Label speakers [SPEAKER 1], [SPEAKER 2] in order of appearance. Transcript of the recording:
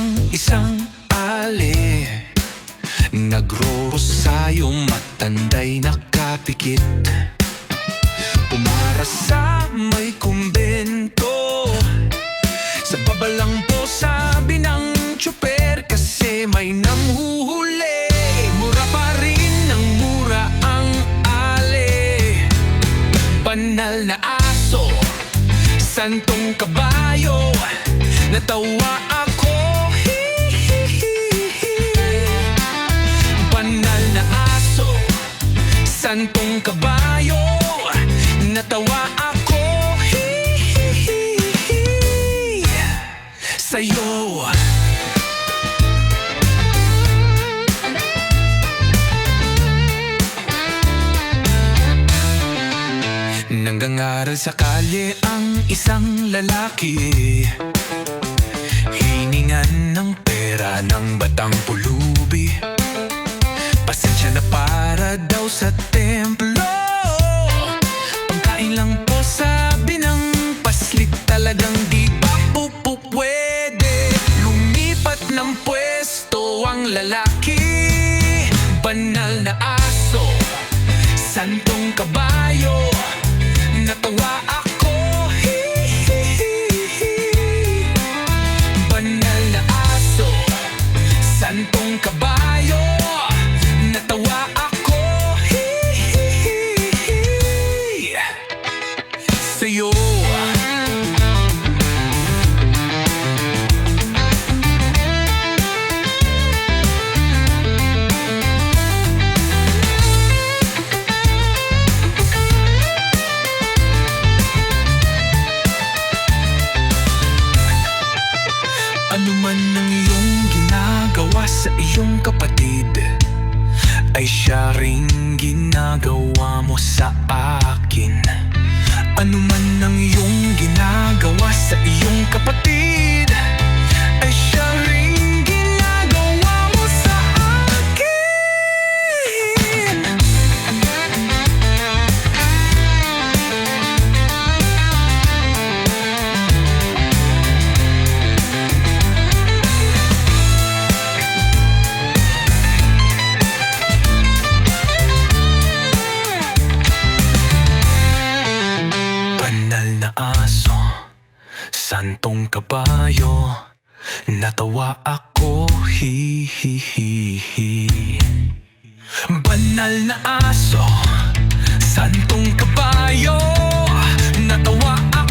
[SPEAKER 1] ang isang ali, nagro-rosayo, matanday nakapikit. Umara sa may kumbento, sa babalang po sabi ng tsuper, kasi may nanghuhuli. Mura pa rin ng mura ang ali, banal na aso, santong kabayo. Natawa ako, banal na aso, santong kabayo. Natawa ako sa'yo. Nanggangaral sa kalye ang isang lalaki, hiningan ng pera ng batang pulubi. Pasensya na para daw sa templo, pagkain lang po sabi ng paslit, talagang di pa po pwede. Lumipat ng pwesto ang lalaki, banal na aso, santong kabayo. Natawa ako, banal na aso, santong kabayo. Natawa ako sa'yo. Ano man ang iyong ginagawa sa iyong kapatid, ay siya ring ginagawa mo sa akin. Ano man ang iyong ginagawa sa iyong kapatid, ay siya ring ginagawa mo sa akin. Banal na aso, santong kabayo. Natawa ako, banal na aso, santong kabayo. Natawa ako.